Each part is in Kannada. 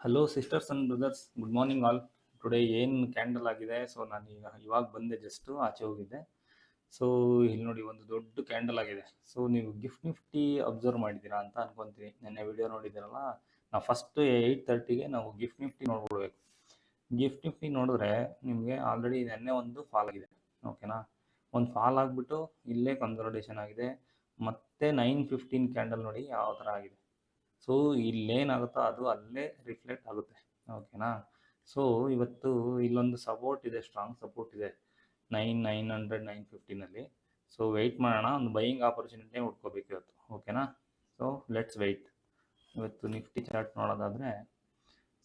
Hello sisters and brothers, good morning all. Today ಏನು ಕ್ಯಾಂಡಲ್ ಆಗಿದೆ. ಸೊ ನಾನು ಇವಾಗ ಬಂದೆ, ಜಸ್ಟ್ ಆಚೆ ಹೋಗಿದ್ದೆ. ಸೊ ಇಲ್ಲಿ ನೋಡಿ, ಒಂದು ದೊಡ್ಡ ಕ್ಯಾಂಡಲ್ ಆಗಿದೆ. ಸೊ ನೀವು ಗಿಫ್ಟ್ ನಿಫ್ಟಿ ಅಬ್ಸರ್ವ್ ಮಾಡಿದ್ದೀರಾ ಅಂತ ಅನ್ಕೊಂತೀನಿ. ನೆನ್ನೆ ವಿಡಿಯೋ ನೋಡಿದ್ದೀರಲ್ಲ, ನಾವು ಫಸ್ಟ್ 8:30ಗೆ ನಾವು ಗಿಫ್ಟ್ ನಿಫ್ಟಿ ನೋಡ್ಬಿಡ್ಬೇಕು. ಗಿಫ್ಟ್ ನಿಫ್ಟಿ ನೋಡಿದ್ರೆ ನಿಮಗೆ ಆಲ್ರೆಡಿ ನೆನ್ನೆ ಒಂದು ಫಾಲ್ ಆಗಿದೆ, ಓಕೆನಾ. ಒಂದು ಫಾಲ್ ಆಗಿಬಿಟ್ಟು ಇಲ್ಲೇ ಕನ್ಸಲ್ಟೇಷನ್ ಆಗಿದೆ. ಮತ್ತೆ 9:15 ಕ್ಯಾಂಡಲ್ ನೋಡಿ ಯಾವ ಥರ ಆಗಿದೆ. ಸೊ ಇಲ್ಲೇನಾಗುತ್ತೋ ಅದು ಅಲ್ಲೇ ರಿಫ್ಲೆಕ್ಟ್ ಆಗುತ್ತೆ, ಓಕೆನಾ. ಸೊ ಇವತ್ತು ಇಲ್ಲೊಂದು ಸಪೋರ್ಟ್ ಇದೆ, ಸ್ಟ್ರಾಂಗ್ ಸಪೋರ್ಟ್ ಇದೆ 900 950ನಲ್ಲಿ. ಸೊ ವೆಯ್ಟ್ ಮಾಡೋಣ, ಒಂದು ಬೈಯಿಂಗ್ ಆಪರ್ಚುನಿಟಿ ಹುಡ್ಕೋಬೇಕು ಇವತ್ತು, ಓಕೆನಾ. So let's wait. ಇವತ್ತು ನಿಫ್ಟಿ ಚಾರ್ಟ್ ನೋಡೋದಾದರೆ,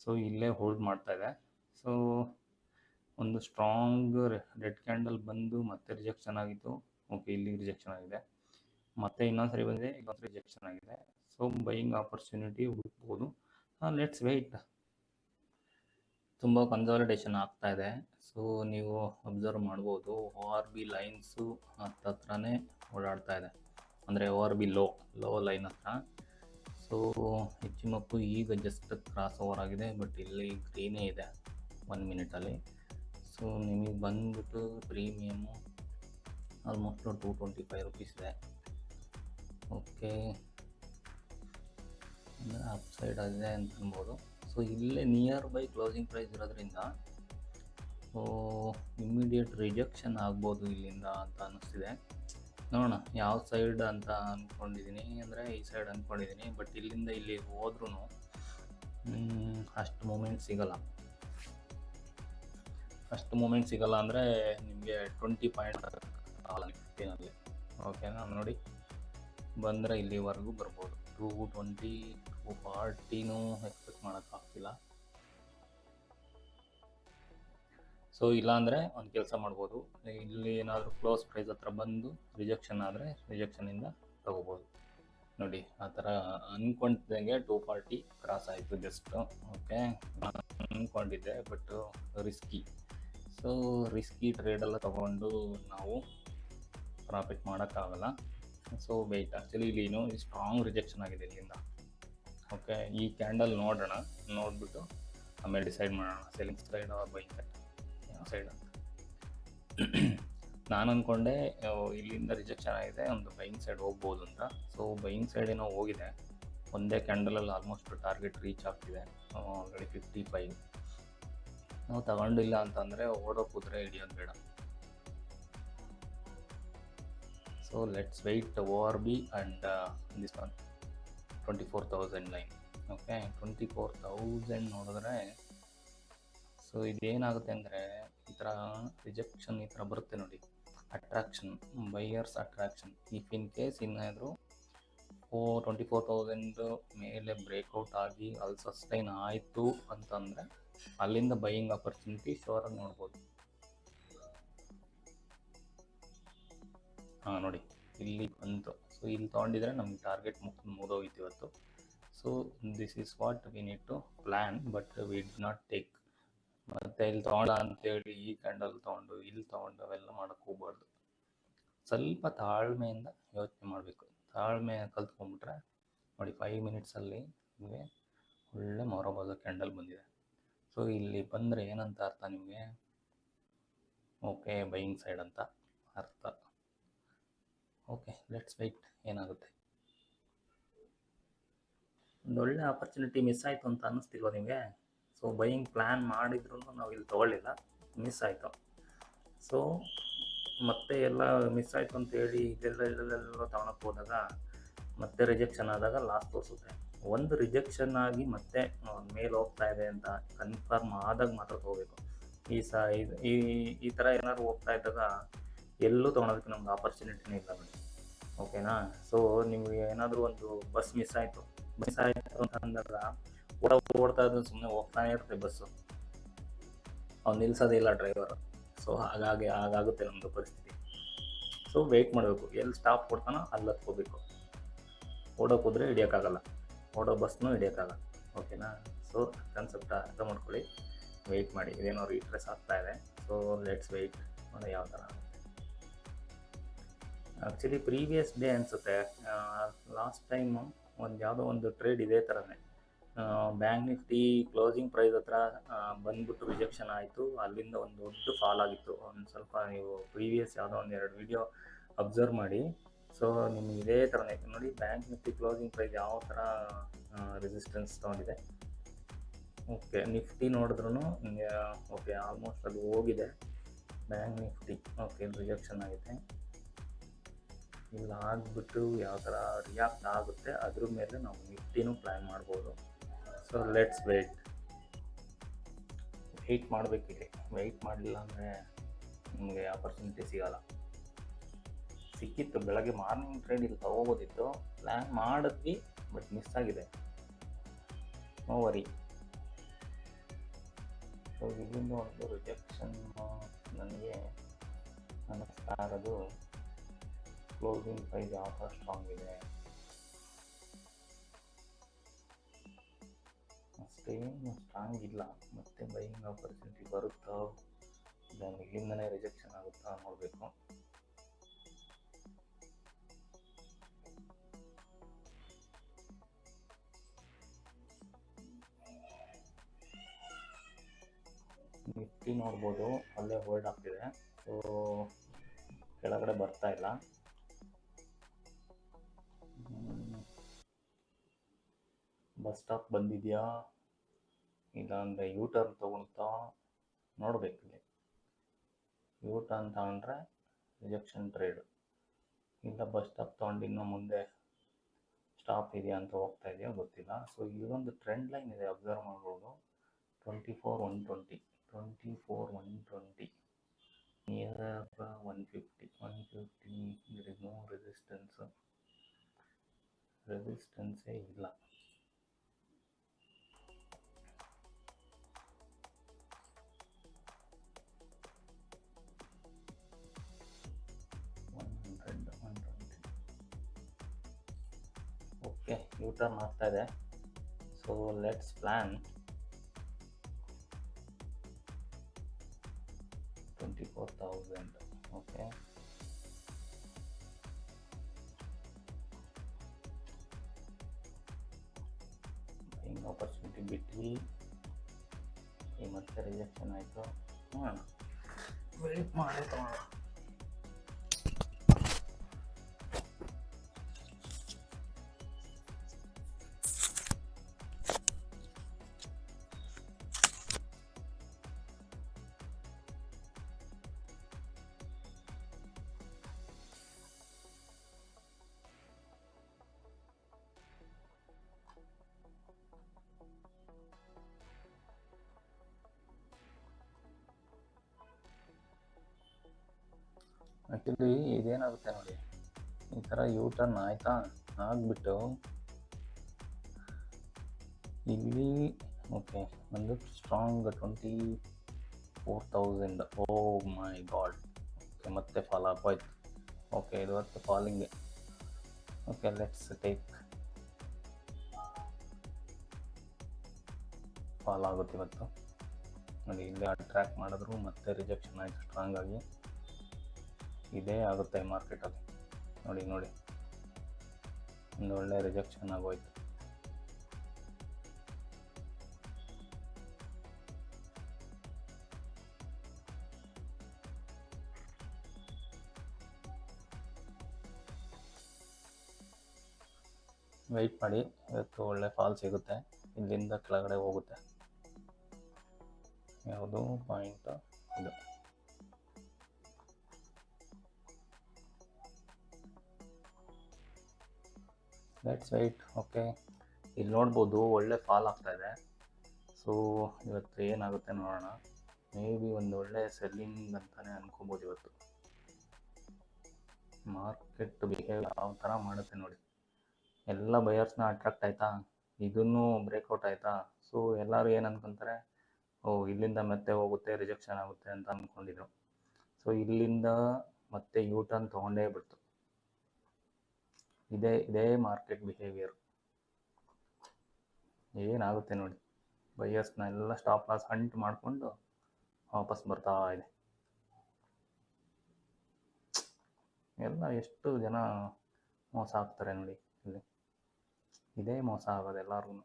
ಸೊ ಇಲ್ಲೇ ಹೋಲ್ಡ್ ಮಾಡ್ತಾ ಇದೆ. ಸೊ ಒಂದು ಸ್ಟ್ರಾಂಗ್ ರೆಡ್ ಕ್ಯಾಂಡಲ್ ಬಂದು ಮತ್ತೆ ರಿಜೆಕ್ಷನ್ ಆಗಿತ್ತು. ಓಕೆ, ಇಲ್ಲಿ ರಿಜೆಕ್ಷನ್ ಆಗಿದೆ, ಮತ್ತೆ ಇನ್ನೊಂದ್ಸರಿ ಬಂದಿದೆ, ಇನ್ನೊಂದು ರಿಜೆಕ್ಷನ್ ಆಗಿದೆ. ಸೊ ಬೈಯಿಂಗ್ ಆಪರ್ಚುನಿಟಿ ಹುಡುಕ್ಬೋದು. Let's wait. ತುಂಬ ಕನ್ಸಾಲಿಡೇಷನ್ ಆಗ್ತಾ ಇದೆ. ಸೊ ನೀವು ಅಬ್ಸರ್ವ್ ಮಾಡ್ಬೋದು, ORB ಲೈನ್ಸು ಹತ್ರನೇ ಓಡಾಡ್ತಾ ಇದೆ, ಅಂದರೆ ORB ಲೋ ಲೈನ್ ಹತ್ರ. ಸೊ ಹೆಚ್ಚಿಮಪ್ಪು ಈಗ ಜಸ್ಟ್ ಕ್ರಾಸ್ ಓವರ್ ಆಗಿದೆ, ಬಟ್ ಇಲ್ಲಿ ಗ್ರೀನೇ ಇದೆ 1 ಮಿನಿಟಲ್ಲಿ. ಸೊ ನಿಮಗೆ ಬಂದ್ಬಿಟ್ಟು ಪ್ರೀಮಿಯಮ್ಮು ಆಲ್ಮೋಸ್ಟ್ 225 ರುಪೀಸ್ ಇದೆ. ಓಕೆ, ಅಂದರೆ ಅಪ್ ಸೈಡ್ ಆಗಿದೆ ಅಂತ ಅನ್ಬೋದು. ಸೊ ಇಲ್ಲೇ ನಿಯರ್ ಬೈ ಕ್ಲೋಸಿಂಗ್ ಪ್ರೈಸ್ ಇರೋದ್ರಿಂದ ಇಮ್ಮಿಡಿಯೇಟ್ ರಿಜೆಕ್ಷನ್ ಆಗ್ಬೋದು ಇಲ್ಲಿಂದ ಅಂತ ಅನ್ನಿಸ್ತಿದೆ. ನೋಡೋಣ ಯಾವ ಸೈಡ್ ಅಂತ ಅಂದ್ಕೊಂಡಿದ್ದೀನಿ, ಅಂದರೆ ಈ ಸೈಡ್ ಅಂದ್ಕೊಂಡಿದ್ದೀನಿ. ಬಟ್ ಇಲ್ಲಿಂದ ಇಲ್ಲಿ ಹೋದ್ರೂ ಅಷ್ಟು ಮೂಮೆಂಟ್ ಸಿಗಲ್ಲ. ಅಂದರೆ ನಿಮಗೆ 20 ಪಾಯಿಂಟ್ ಆಗಲ್ಲ ನಿಫ್ಟಿನಲ್ಲಿ, ಓಕೆನಾ. ನೋಡಿ, ಬಂದರೆ ಇಲ್ಲಿವರೆಗೂ ಬರ್ಬೋದು. 220 240 ಎಕ್ಸ್ಪೆಕ್ಟ್ ಮಾಡೋಕ್ಕಾಗ್ತಿಲ್ಲ. ಸೊ ಇಲ್ಲಾಂದರೆ ಒಂದು ಕೆಲಸ ಮಾಡ್ಬೋದು, ಇಲ್ಲಿ ಏನಾದರೂ ಕ್ಲೋಸ್ ಪ್ರೈಸ್ ಹತ್ರ ಬಂದು ರಿಜೆಕ್ಷನ್ ಆದರೆ ರಿಜೆಕ್ಷನಿಂದ ತಗೋಬೋದು. ನೋಡಿ, ಆ ಥರ ಅಂದ್ಕೊಂಡಿದ್ದಂಗೆ 240 ಕ್ರಾಸ್ ಆಯಿತು ಜಸ್ಟ್. ಓಕೆ, ಅಂದ್ಕೊಂಡಿದ್ದೆ, ಬಟ್ ರಿಸ್ಕಿ. ಸೊ ರಿಸ್ಕಿ ಟ್ರೇಡೆಲ್ಲ ತೊಗೊಂಡು ನಾವು ಪ್ರಾಫಿಟ್ ಮಾಡೋಕ್ಕಾಗಲ್ಲ. So wait. ಆ್ಯಕ್ಚುಲಿ ಇಲ್ಲಿ ಸ್ಟ್ರಾಂಗ್ ರಿಜೆಕ್ಷನ್ ಆಗಿದೆ ಇಲ್ಲಿಂದ. ಓಕೆ, ಈ ಕ್ಯಾಂಡಲ್ ನೋಡೋಣ, ನೋಡಿಬಿಟ್ಟು ಆಮೇಲೆ ಡಿಸೈಡ್ ಮಾಡೋಣ selling side R buying side, ಯಾವ ಸೈಡ್ ಅಂತ. ನಾನು ಅಂದ್ಕೊಂಡೆ ಇಲ್ಲಿಂದ ರಿಜೆಕ್ಷನ್ ಆಗಿದೆ, ಒಂದು ಬೈಯಿಂಗ್ ಸೈಡ್ ಹೋಗ್ಬೋದು ಅಂತ. ಸೊ ಬೈಯಿಂಗ್ ಸೈಡ್ ಏನೋ ಹೋಗಿದೆ, ಒಂದೇ ಕ್ಯಾಂಡಲಲ್ಲಿ ಆಲ್ಮೋಸ್ಟ್ ಟಾರ್ಗೆಟ್ ರೀಚ್ ಆಗ್ತಿದೆ ಆಲ್ರೆಡಿ 55. ನಾವು ತಗೊಂಡಿಲ್ಲ ಅಂತಂದರೆ ಓಡೋ ಕೂತ್ರೆ ಹಿಡಿಯೋದು ಬೇಡ. So let's wait. ORB and this one 24,000 line. Okay, 24,000 ನೋಡಿದ್ರೆ, ಸೊ ಇದೇನಾಗುತ್ತೆ ಅಂದರೆ, ಈ ಥರ ರಿಜೆಕ್ಷನ್ ಈ ಥರ ಬರುತ್ತೆ ನೋಡಿ, attraction, buyers attraction. If in case ಏನಾದರೂ 24,000 ಮೇಲೆ ಬ್ರೇಕ್ಔಟ್ ಆಗಿ ಅಲ್ಲಿ ಸಸ್ಟೈನ್ ಆಯಿತು ಅಂತಂದರೆ ಅಲ್ಲಿಂದ ಬೈಯಿಂಗ್ ಆಪರ್ಚುನಿಟಿ ಶೋರಾಗಿ ನೋಡ್ಬೋದು. ನೋಡಿ, ಇಲ್ಲಿ ಬಂತು. ಸೊ ಇಲ್ಲಿ ತೊಗೊಂಡಿದ್ರೆ ನಮ್ಗೆ ಟಾರ್ಗೆಟ್ ಮುಗಿದೋಗಿತ್ತು ಇವತ್ತು. So this is what we need to plan, but we did not take. ಮತ್ತು ಇಲ್ಲಿ ತೊಗೊಂಡ ಅಂತೇಳಿ ಈ ಕ್ಯಾಂಡಲ್ ತೊಗೊಂಡು ಇಲ್ಲಿ ತೊಗೊಂಡು ಅವೆಲ್ಲ ಮಾಡೋಕ್ಕೆ ಹೋಗ್ಬಾರ್ದು. ಸ್ವಲ್ಪ ತಾಳ್ಮೆಯಿಂದ ಯೋಚನೆ ಮಾಡಬೇಕು. ತಾಳ್ಮೆ ಕಲ್ತ್ಕೊಂಡ್ಬಿಟ್ರೆ ನೋಡಿ, 5 ಮಿನಿಟ್ಸಲ್ಲಿ ನಿಮಗೆ ಒಳ್ಳೆ ಮೊರಬಾದ ಕ್ಯಾಂಡಲ್ ಬಂದಿದೆ. ಸೊ ಇಲ್ಲಿ ಬಂದರೆ ಏನಂತ ಅರ್ಥ ನಿಮಗೆ? ಓಕೆ, ಬೈಯಿಂಗ್ ಸೈಡ್ ಅಂತ ಅರ್ಥ. ಓಕೆ, ಲೆಟ್ಸ್ ವೆಯ್ಟ್ ಏನಾಗುತ್ತೆ. ಒಂದು ಒಳ್ಳೆ ಆಪರ್ಚುನಿಟಿ ಮಿಸ್ ಆಯಿತು ಅಂತ ಅನ್ನಿಸ್ತಿಲ್ವ ನಿಮಗೆ? ಸೊ ಬೈಯಿಂಗ್ ಪ್ಲ್ಯಾನ್ ಮಾಡಿದ್ರು ನಾವು ಇಲ್ಲಿ ತೊಗೊಳ್ಳಿಲ್ಲ, ಮಿಸ್ ಆಯಿತು. ಸೊ ಮತ್ತೆ ಎಲ್ಲ ಮಿಸ್ ಆಯಿತು ಅಂತೇಳಿ ಇದೆಲ್ಲ ತೊಗೊಳಕ್ಕೆ ಹೋದಾಗ ಮತ್ತೆ ರಿಜೆಕ್ಷನ್ ಆದಾಗ ಲಾಸ್ ತೋರಿಸುತ್ತೆ. ಒಂದು ರಿಜೆಕ್ಷನ್ ಆಗಿ ಮತ್ತೆ ಮೇಲೆ ಹೋಗ್ತಾ ಇದೆ ಅಂತ ಕನ್ಫರ್ಮ್ ಆದಾಗ ಮಾತ್ರ ತೊಗೋಬೇಕು. ಈ ಥರ ಏನಾದ್ರು ಹೋಗ್ತಾ ಇದ್ದಾಗ ಎಲ್ಲೂ ತೊಗೊಳೋದಕ್ಕೆ ನಮ್ಗೆ ಆಪರ್ಚುನಿಟಿನೇ ಇಲ್ಲ ನೋಡಿ, ಓಕೆನಾ. ಸೊ ನಿಮಗೆ ಏನಾದರೂ ಒಂದು ಬಸ್ ಮಿಸ್ ಆಯಿತು ಅಂತ ಅಂದಾಗ ಓಡ್ತಾ ಇದ್ದು ಸುಮ್ಮನೆ ಹೋಗ್ತಾನೆ ಇರುತ್ತೆ ಬಸ್ಸು, ಅವ್ನು ನಿಲ್ಸೋದೇ ಇಲ್ಲ ಡ್ರೈವರ್. ಸೊ ಹಾಗಾಗುತ್ತೆ ನಮ್ಮದು ಪರಿಸ್ಥಿತಿ. ಸೊ ವೆಯ್ಟ್ ಮಾಡಬೇಕು, ಎಲ್ಲಿ ಸ್ಟಾಪ್ ಕೊಡ್ತಾನೋ ಅಲ್ಲಿ ಹತ್ಕೋಬೇಕು. ಓಡೋಕೆ ಹೋದರೆ ಹಿಡಿಯೋಕ್ಕಾಗಲ್ಲ, ಓಡೋ ಬಸ್ನೂ ಹಿಡಿಯೋಕ್ಕಾಗಲ್ಲ, ಓಕೆನಾ. ಸೊ ಕಾನ್ಸೆಪ್ಟ್ ಅರ್ಥ ಮಾಡ್ಕೊಳ್ಳಿ, ವೆಯ್ಟ್ ಮಾಡಿ. ಇದೇನೋ ರೀಟ್ರೇಸ್ ಆಗ್ತಾ ಇದೆ. ಸೊ ಲೆಟ್ಸ್ ವೆಯ್ಟ್ ನೋಡಿ ಯಾವ ಥರ. ಆ್ಯಕ್ಚುಲಿ ಪ್ರೀವಿಯಸ್ ಡೇ ಅನಿಸುತ್ತೆ, ಲಾಸ್ಟ್ ಟೈಮು ಯಾವುದೋ ಒಂದು ಟ್ರೇಡ್ ಇದೇ ಥರನೇ ಬ್ಯಾಂಕ್ ನಿಫ್ಟಿ ಕ್ಲೋಸಿಂಗ್ ಪ್ರೈಸ್ ಹತ್ರ ಬಂದ್ಬಿಟ್ಟು ರಿಜೆಕ್ಷನ್ ಆಯಿತು. ಅಲ್ಲಿಂದ ಒಂದು ದೊಡ್ಡ ಫಾಲ್ ಆಗಿತ್ತು. ಒಂದು ಸ್ವಲ್ಪ ನೀವು ಪ್ರೀವಿಯಸ್ ಯಾವುದೋ ಒಂದು 2 ವಿಡಿಯೋ ಅಬ್ಸರ್ವ್ ಮಾಡಿ. ಸೊ ನಿಮ್ಗೆ ಇದೇ ಥರನೇ ನೋಡಿ, ಬ್ಯಾಂಕ್ ನಿಫ್ಟಿ ಕ್ಲೋಸಿಂಗ್ ಪ್ರೈಸ್ ಯಾವ ಥರ ರೆಸಿಸ್ಟೆನ್ಸ್ ತೊಗೊಂಡಿದೆ. ಓಕೆ, ನಿಫ್ಟಿ ನೋಡಿದ್ರೂ ಓಕೆ ಆಲ್ಮೋಸ್ಟ್ ಅದು ಹೋಗಿದೆ. ಬ್ಯಾಂಕ್ ನಿಫ್ಟಿ ಓಕೆ ರಿಜೆಕ್ಷನ್ ಆಗಿದೆ. ಇಲ್ಲ ಆಗಿಬಿಟ್ಟು ಯಾವ ಥರ ರಿಯಾಕ್ಟ್ ಆಗುತ್ತೆ ಅದ್ರ ಮೇಲೆ ನಾವು ನಿಫ್ಟಿನೂ ಪ್ಲ್ಯಾನ್ ಮಾಡ್ಬೋದು. ಸೊ ಲೆಟ್ಸ್ ವೆಯ್ಟ್ ಮಾಡಬೇಕಿದೆ. ವೆಯ್ಟ್ ಮಾಡಲಿಲ್ಲ ಅಂದರೆ ನಿಮಗೆ ಆಪರ್ಚುನಿಟಿ ಸಿಗೋಲ್ಲ. ಸಿಕ್ಕಿತ್ತು ಬೆಳಗ್ಗೆ ಮಾರ್ನಿಂಗ್ ಟ್ರೇಡ್ ಇಲ್ಲಿ ತೊಗೋಬೋದಿತ್ತು, ಪ್ಲ್ಯಾನ್ ಮಾಡಿದ್ವಿ, ಬಟ್ ಮಿಸ್ ಆಗಿದೆ. No worry. ಸೊ ಇಲ್ಲಿಂದ ಒಂದು ರಿಜೆಕ್ಷನ್ ನನಗೆ ಅನ್ನಿಸ್ತಾ ಇರೋದು. ಕ್ಲೋಸಿಂಗ್ ಪ್ರೈಸ್ ಯಾವ ಥರ ಸ್ಟ್ರಾಂಗ್ ಇದೆ ಅಷ್ಟೇನು ಸ್ಟ್ರಾಂಗ್ ಇಲ್ಲ. ಮತ್ತೆ ಬೈಯಿಂಗ್ ಆಪರ್ಚುನಿಟಿ ಬರುತ್ತೋ ಇಲ್ಲ ಇಲ್ಲಿಂದನೇ ರಿಜೆಕ್ಷನ್ ಆಗುತ್ತಾ ನೋಡಬೇಕು. ನಿಫ್ಟಿ ನೋಡ್ಬೋದು ಅಲ್ಲೇ ಹೋಲ್ಡ್ ಆಗ್ತಿದೆ. ಸೊ ಕೆಳಗಡೆ ಬರ್ತಾ ಇಲ್ಲ. ಬಸ್ ಸ್ಟಾಪ್ ಬಂದಿದೆಯಾ ಇಲ್ಲ ಅಂದರೆ ಯೂ ಟರ್ನ್ ತೊಗೊಳ್ತಾ ನೋಡಬೇಕಿದೆ. ಯೂ ಟರ್ನ್ ತಗೊಂಡ್ರೆ ರಿಜೆಕ್ಷನ್ ಟ್ರೇಡ್, ಇಲ್ಲ ಬಸ್ ಸ್ಟಾಪ್ ತೊಗೊಂಡು ಇನ್ನೂ ಮುಂದೆ ಸ್ಟಾಪ್ ಇದೆಯಾ ಅಂತ ಹೋಗ್ತಾ ಇದೆಯಾ ಗೊತ್ತಿಲ್ಲ. ಸೊ ಇದೊಂದು ಟ್ರೆಂಡ್ ಲೈನ್ ಇದೆ, ಅಬ್ಸರ್ವ್ ಮಾಡ್ಬೋದು. 24,120 24,120 ನಿಯರ್ 150 there is no ರೆಸಿಸ್ಟೆನ್ಸೇ ಇಲ್ಲ. ಓಕೆ, ಯೂ ಟರ್ನ್ ಆಗ್ತಾ ಇದೆ. So let's plan 24,000. Okay, buying opportunity ಬಿಟ್ವಿ. ಮತ್ತೆ ರಿಜೆಕ್ಷನ್ ಆಯಿತು. ನೋಡೋಣ, ವೆಯ್ಟ್ ಮಾಡಿ ತಗೋಣ. ಆ್ಯಕ್ಚುಲಿ ಇದೇನಾಗುತ್ತೆ ನೋಡಿ, ಈ ಥರ ಯೂ ಟರ್ನ್ ಆಯಿತಾ ಆಗಿಬಿಟ್ಟು ಇಲ್ಲಿ ಓಕೆ ಒಂದು strong 24,000. Oh my God. Okay, ಮತ್ತೆ ಫಾಲ್ ಆಗೋಯ್ತು. ಓಕೆ, ಇವತ್ತು ಫಾಲಿಂಗೆ. Okay, let's take. ಫಾಲ್ ಆಗುತ್ತೆ ಇವತ್ತು ನೋಡಿ. ಇಲ್ಲೇ ಅಟ್ರ್ಯಾಕ್ಟ್ ಮಾಡಿದ್ರು ಮತ್ತೆ ರಿಜೆಕ್ಷನ್ ಆಯಿತು ಸ್ಟ್ರಾಂಗ್ ಆಗಿ. ಇದೇ ಆಗುತ್ತೆ ಮಾರ್ಕೆಟಲ್ಲಿ. ನೋಡಿ ಒಂದು ಒಳ್ಳೆ ರಿಜೆಕ್ಷನ್ ಆಗೋಯ್ತು. ವೆಯ್ಟ್ ಮಾಡಿ, ಇವತ್ತು ಒಳ್ಳೆ ಫಾಲ್ ಸಿಗುತ್ತೆ. ಇಲ್ಲಿಂದ ಕೆಳಗಡೆ ಹೋಗುತ್ತೆ. ಯಾವುದು ಪಾಯಿಂಟ್ ಇದು. Let's wait. ಓಕೆ, ಇಲ್ಲಿ ನೋಡ್ಬೋದು ಒಳ್ಳೆ ಫಾಲ್ ಆಗ್ತಾ ಇದೆ. ಸೊ ಇವತ್ತು ಏನಾಗುತ್ತೆ ನೋಡೋಣ. ಮೇ ಬಿ ಒಂದು ಒಳ್ಳೆ ಸೆಲ್ಲಿಂಗ್ ಅಂತಲೇ ಅನ್ಕೋಬೋದು. ಇವತ್ತು ಮಾರ್ಕೆಟ್ ಬಿಹೇವ್ ಯಾವ ಥರ ಮಾಡುತ್ತೆ ನೋಡಿ. ಎಲ್ಲ ಬಯರ್ಸ್ನ ಅಟ್ರಾಕ್ಟ್ ಆಯಿತಾ, ಇದನ್ನು ಬ್ರೇಕ್ಔಟ್ ಆಯಿತಾ. ಸೊ ಎಲ್ಲರೂ ಏನು ಅನ್ಕೊತಾರೆ, ಇಲ್ಲಿಂದ ಮತ್ತೆ ಹೋಗುತ್ತೆ, ರಿಜೆಕ್ಷನ್ ಆಗುತ್ತೆ ಅಂತ ಅಂದ್ಕೊಂಡಿದ್ರು. ಸೊ ಇಲ್ಲಿಂದ ಮತ್ತೆ ಯೂ ಟರ್ನ್ ತೊಗೊಂಡೇ ಬಿಡ್ತು. ಇದೇ ಮಾರ್ಕೆಟ್ ಬಿಹೇವಿಯರ್. ಏನಾಗುತ್ತೆ ನೋಡಿ, ಬೈಯರ್ಸ್ನ ಎಲ್ಲ ಸ್ಟಾಪ್ ಲಾಸ್ ಹಂಟ್ ಮಾಡಿಕೊಂಡು ವಾಪಸ್ ಬರ್ತಾ ಇದೆ. ಎಲ್ಲ ಎಷ್ಟು ಜನ ಮೋಸ ಆಗ್ತಾರೆ ನೋಡಿ. ಇಲ್ಲಿ ಇದೇ ಮೋಸ ಆಗೋದು ಎಲ್ಲರಿಗೂ.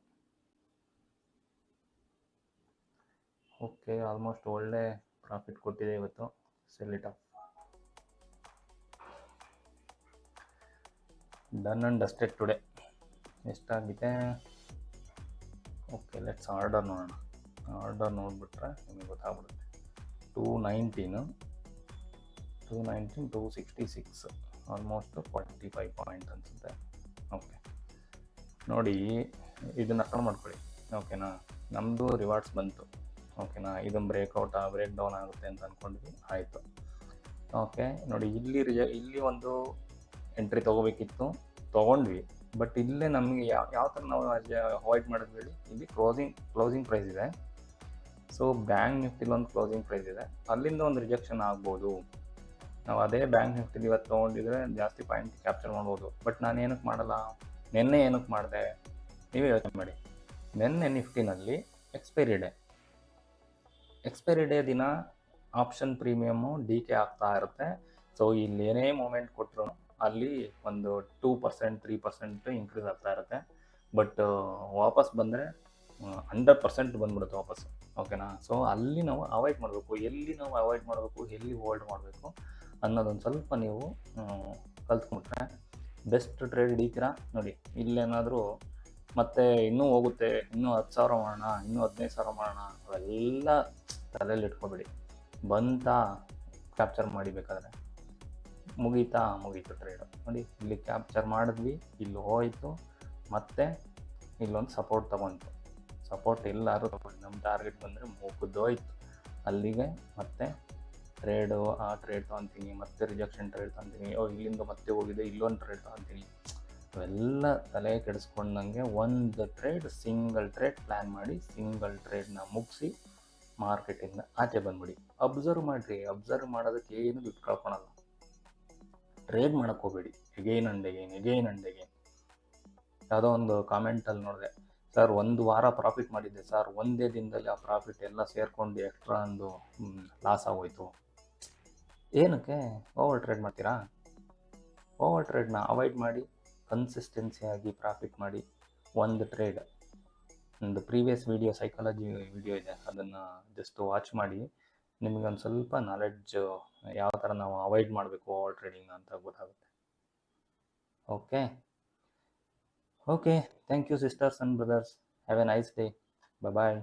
ಓಕೆ, ಆಲ್ಮೋಸ್ಟ್ ಒಳ್ಳೆ ಪ್ರಾಫಿಟ್ ಕೊಟ್ಟಿದೆ ಇವತ್ತು. Sell it off. Done and dusted today. ಎಷ್ಟಾಗಿದೆ? ಓಕೆ, ಲೆಟ್ಸ್ ಆರ್ಡರ್ ನೋಡೋಣ. ಆರ್ಡರ್ ನೋಡಿಬಿಟ್ರೆ ನಿಮಗೆ ಗೊತ್ತಾಗ್ಬಿಡುತ್ತೆ. 219, 266, ಆಲ್ಮೋಸ್ಟ್ 45 ಪಾಯಿಂಟ್ ಅನಿಸುತ್ತೆ. ಓಕೆ ನೋಡಿ, ಇದನ್ನು ಅರ್ಥ ಮಾಡ್ಕೊಳ್ಳಿ. ಓಕೆನಾ, ನಮ್ಮದು ರಿವಾರ್ಡ್ಸ್ ಬಂತು. ಓಕೆನಾ, ಇದನ್ನು ಬ್ರೇಕ್ ಡೌನ್ ಆಗುತ್ತೆ ಅಂತ ಅಂದ್ಕೊಂಡ್ವಿ, ಆಯಿತು. ಓಕೆ ನೋಡಿ, ಇಲ್ಲಿ ಒಂದು ಎಂಟ್ರಿ ತೊಗೋಬೇಕಿತ್ತು, ತೊಗೊಂಡ್ವಿ. ಬಟ್ ಇಲ್ಲೇ ನಮಗೆ ಯಾವ ಥರ ನಾವು ಅವಾಯ್ಡ್ ಮಾಡಿದ್ವಿ ಹೇಳಿ. ಇಲ್ಲಿ ಕ್ಲೋಸಿಂಗ್ ಪ್ರೈಸ್ ಇದೆ. ಸೊ ಬ್ಯಾಂಕ್ ನಿಫ್ಟಿಲಿ ಒಂದು ಕ್ಲೋಸಿಂಗ್ ಪ್ರೈಸ್ ಇದೆ, ಅಲ್ಲಿಂದ ಒಂದು ರಿಜೆಕ್ಷನ್ ಆಗ್ಬೋದು. ನಾವು ಅದೇ ಬ್ಯಾಂಕ್ ನಿಫ್ಟಿಲಿ ಇವತ್ತು ತೊಗೊಂಡಿದ್ರೆ ಜಾಸ್ತಿ ಪಾಯಿಂಟ್ ಕ್ಯಾಪ್ಚರ್ ಮಾಡ್ಬೋದು. ಬಟ್ ನಾನು ಏನಕ್ಕೆ ಮಾಡಲ್ಲ? ನಿನ್ನೆ ಏನಕ್ಕೆ ಮಾಡಿದೆ ನೀವೇ ಯೋಚನೆ ಮಾಡಿ. ನಿನ್ನೆ ನಿಫ್ಟಿನಲ್ಲಿ ಎಕ್ಸ್ಪೈರಿ ಡೇ ದಿನ ಆಪ್ಷನ್ ಪ್ರೀಮಿಯಮ್ಮು ಡಿಕೆ ಆಗ್ತಾ ಇರುತ್ತೆ. ಸೊ ಇಲ್ಲಿ ಏನೇ ಮೂಮೆಂಟ್ ಕೊಟ್ಟರು ಅಲ್ಲಿ ಒಂದು 2%, 3% ಇನ್ಕ್ರೀಸ್ ಆಗ್ತಾ ಇರುತ್ತೆ. ಬಟ್ ವಾಪಸ್ ಬಂದರೆ 100% ಬಂದ್ಬಿಡುತ್ತೆ ವಾಪಸ್. ಓಕೆನಾ, ಸೊ ಅಲ್ಲಿ ನಾವು ಅವಾಯ್ಡ್ ಮಾಡಬೇಕು. ಎಲ್ಲಿ ನಾವು ಅವಾಯ್ಡ್ ಮಾಡಬೇಕು, ಎಲ್ಲಿ ಹೋಲ್ಡ್ ಮಾಡಬೇಕು ಅನ್ನೋದೊಂದು ಸ್ವಲ್ಪ ನೀವು ಕಲ್ತ್ಕೊಂಡ್ರೆ ಬೆಸ್ಟ್ ಟ್ರೇಡ್ ಹಿಡಿತೀರಾ. ನೋಡಿ, ಇಲ್ಲೇನಾದರೂ ಮತ್ತೆ ಇನ್ನೂ ಹೋಗುತ್ತೆ, ಇನ್ನೂ 10,000 ಮಾಡೋಣ, ಇನ್ನೂ 15,000 ಮಾಡೋಣ, ಅವೆಲ್ಲ ತಲೆಯಲ್ಲಿ ಇಟ್ಕೊಬೇಡಿ. ಬಂತಾ ಕ್ಯಾಪ್ಚರ್ ಮಾಡಿ, ಬೇಕಾದರೆ ಮುಗೀತು ಟ್ರೇಡ್. ನೋಡಿ, ಇಲ್ಲಿ ಕ್ಯಾಪ್ಚರ್ ಮಾಡಿದ್ವಿ, ಇಲ್ಲಿ ಹೋಯಿತು, ಮತ್ತೆ ಇಲ್ಲೊಂದು ಸಪೋರ್ಟ್ ತೊಗೊಂತು. ಸಪೋರ್ಟ್ ಎಲ್ಲರೂ ತೊಗೊಂಡು ನಮ್ಮ ಟಾರ್ಗೆಟ್ ಬಂದರೆ ಮುಗಿದೋಯ್ತು ಅಲ್ಲಿಗೆ. ಮತ್ತೆ ಆ ಟ್ರೇಡ್ ತೊಗೊತೀನಿ, ಮತ್ತೆ ರಿಜೆಕ್ಷನ್ ಟ್ರೇಡ್ ತೊಗೊತೀನಿ, ಇಲ್ಲಿಂದ ಮತ್ತೆ ಹೋಗಿದೆ, ಇಲ್ಲೊಂದು ಟ್ರೇಡ್ ತೊಗೊತೀನಿ. ಅವೆಲ್ಲ ತಲೆ ಕೆಡಿಸ್ಕೊಂಡಂಗೆ ಒಂದು ಸಿಂಗಲ್ ಟ್ರೇಡ್ ಪ್ಲ್ಯಾನ್ ಮಾಡಿ, ಸಿಂಗಲ್ ಟ್ರೇಡ್ನ ಮುಗಿಸಿ ಮಾರ್ಕೆಟಿಂದ ಆಚೆ ಬಂದ್ಬಿಡಿ. ಅಬ್ಸರ್ವ್ ಮಾಡಿರಿ. ಅಬ್ಸರ್ವ್ ಮಾಡೋದಕ್ಕೆ ಏನು ದುಡ್ಡು ಕಳ್ಕೊಳಲ್ಲ. ಟ್ರೇಡ್ ಮಾಡೋಕ್ಕೆ ಹೋಗಬೇಡಿ. Again and again. ಯಾವುದೋ ಒಂದು ಕಾಮೆಂಟಲ್ಲಿ ನೋಡಿದೆ, ಸರ್ 1 ವಾರ ಪ್ರಾಫಿಟ್ ಮಾಡಿದ್ದೆ ಸರ್, ಒಂದೇ ದಿನದಲ್ಲಿ ಆ ಪ್ರಾಫಿಟ್ ಎಲ್ಲ ಸೇರಿಕೊಂಡು ಎಕ್ಸ್ಟ್ರಾ ಒಂದು ಲಾಸ್ ಆಗೋಯ್ತು. ಏನಕ್ಕೆ ಓವರ್ ಟ್ರೇಡ್ ಮಾಡ್ತೀರಾ? ಓವರ್ ಟ್ರೇಡ್ನ ಅವಾಯ್ಡ್ ಮಾಡಿ, ಕನ್ಸಿಸ್ಟೆನ್ಸಿಯಾಗಿ ಪ್ರಾಫಿಟ್ ಮಾಡಿ. ಒಂದು ಟ್ರೇಡ್, ಒಂದು ಪ್ರೀವಿಯಸ್ ವಿಡಿಯೋ, ಸೈಕಾಲಜಿ ವಿಡಿಯೋ ಇದೆ, ಅದನ್ನು ಜಸ್ಟ್ ವಾಚ್ ಮಾಡಿ. ನಿಮಗೊಂದು ಸ್ವಲ್ಪ ನಾಲೆಡ್ಜ್ ಯಾವ ಥರ ನಾವು ಅವಾಯ್ಡ್ ಮಾಡಬೇಕು ಓವರ್ ಟ್ರೇಡಿಂಗ್ ಅಂತ ಗೊತ್ತಾಗುತ್ತೆ. Okay, thank you sisters and brothers. Have a nice day. Bye.